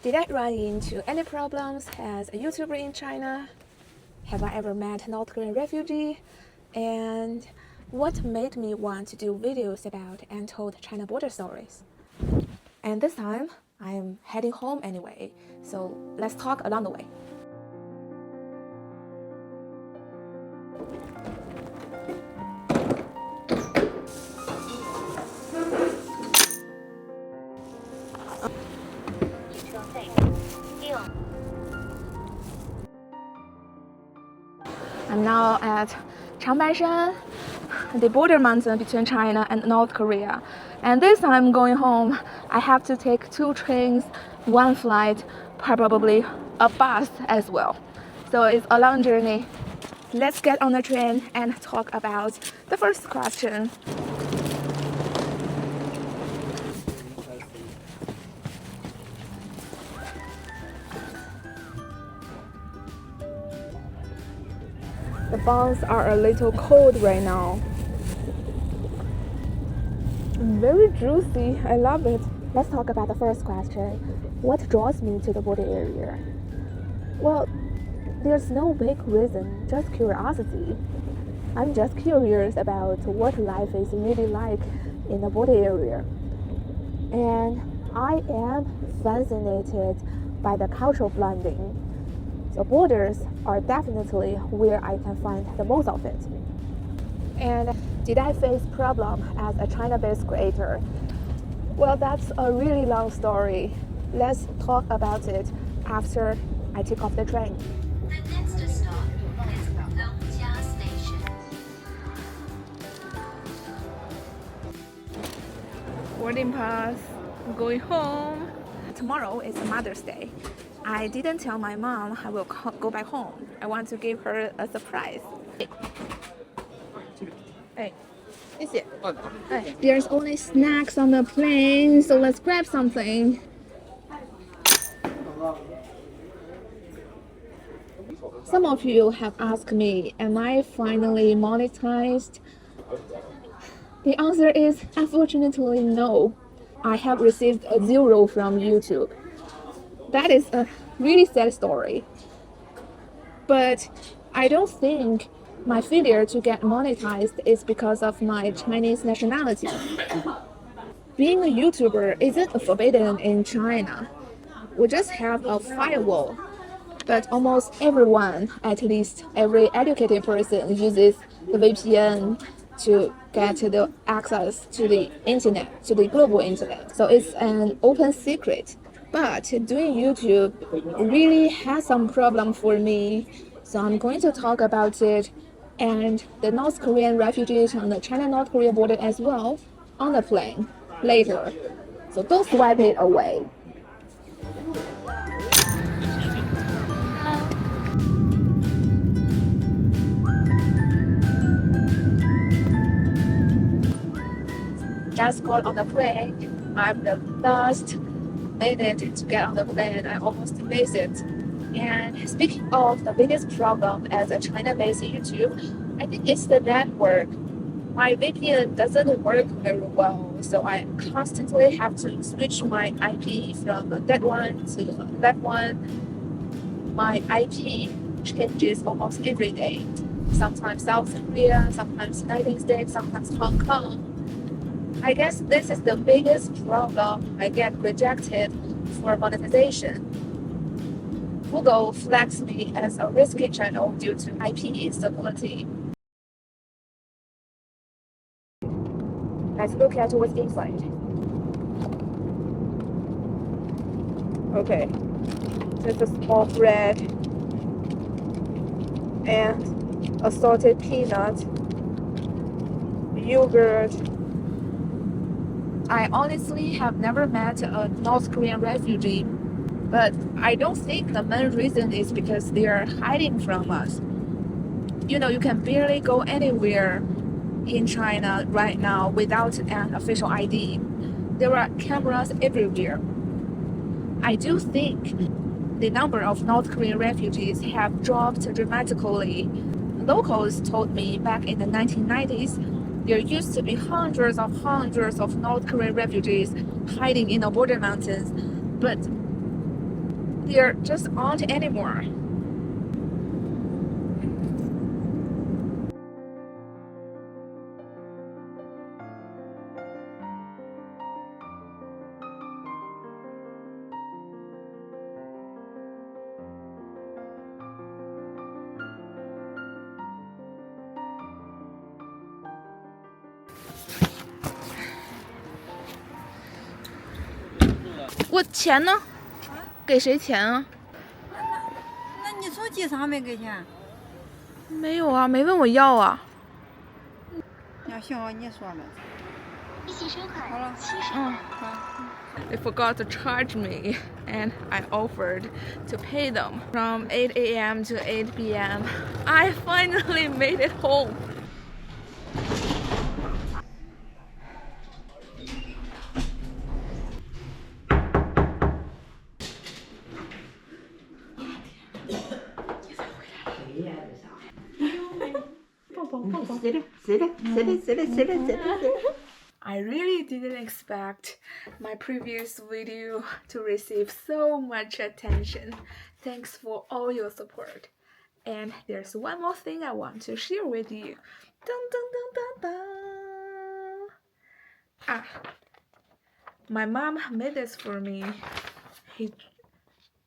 Did I run into any problems as a YouTuber in China? Have I ever met a North Korean refugee? And what made me want to do videos about untold China border stories? And this time, I'm heading home anyway, so let's talk along the way. I'm now at Changbaishan, the border mountain between China and North Korea. And this time going home, I have to take 2 trains, 1 flight, probably a bus as well. So it's a long journey. Let's get on the train and talk about the first question. The buns are a little cold right now. Very juicy, I love it. Let's talk about the first question. What draws me to the border area? Well, there's no big reason, just curiosity. I'm just curious about what life is really like in the border area. And I am fascinated by the cultural blending. So borders are definitely where I can find the most of it. And did I face problem as a China-based creator? Well, that's a really long story. Let's talk about it after I take off the train. The next stop is Longjia Station. Boarding pass, I'm going home. Tomorrow is Mother's Day. I didn't tell my mom I will go back home. I want to give her a surprise. Hey, there's only snacks on the plane, so let's grab something. Some of you have asked me, am I finally monetized? The answer is unfortunately no. I have received a 0 from YouTube. That is a really sad story. But I don't think my failure to get monetized is because of my Chinese nationality. Being a YouTuber isn't forbidden in China. We just have a firewall. But almost everyone, at least every educated person, uses the VPN to get the access to the internet, to the global internet. So it's an open secret. But doing YouTube really has some problem for me. So I'm going to talk about it and the North Korean refugees on the China-North Korea border as well on the plane later. So don't swipe it away. Just got on the plane. I'm the last minute to get on the plane. I almost missed it. And speaking of the biggest problem as a China-based YouTube, I think it's the network. My VPN doesn't work very well, so I constantly have to switch my IP from that one to that one. My IP changes almost every day. Sometimes South Korea, sometimes United States, sometimes Hong Kong. I guess this is the biggest problem. I get rejected for monetization. Google flags me as a risky channel due to IP instability. Let's look at what's inside. Okay, just a small bread and assorted peanut, yogurt. I honestly have never met a North Korean refugee, but I don't think the main reason is because they are hiding from us. You know, you can barely go anywhere in China right now without an official ID. There are cameras everywhere. I do think the number of North Korean refugees have dropped dramatically. Locals told me back in the 1990s, there used to be hundreds of North Korean refugees hiding in the border mountains. But there just aren't anymore.我钱呢？给谁钱啊？那你手机上没给钱？没有啊，没问我要啊。那行，你说了。好了，They forgot to charge me, and I offered to pay them from 8 a.m. to 8 p.m. I finally made it home. I really didn't expect my previous video to receive so much attention. Thanks for all your support. And there's one more thing I want to share with you. Dun, dun, dun, dun, dun. My mom made this for me.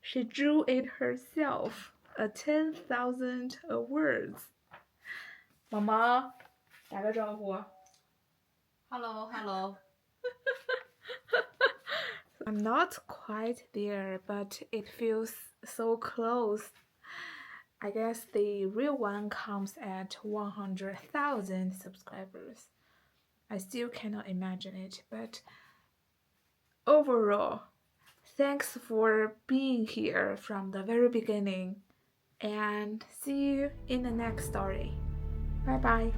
She drew it herself. 10,000 words. 妈妈，打个招呼。Hello. I'm not quite there, but it feels so close. I guess the real one comes at 100,000 subscribers. I still cannot imagine it, but overall, thanks for being here from the very beginning, and see you in the next story. Bye bye.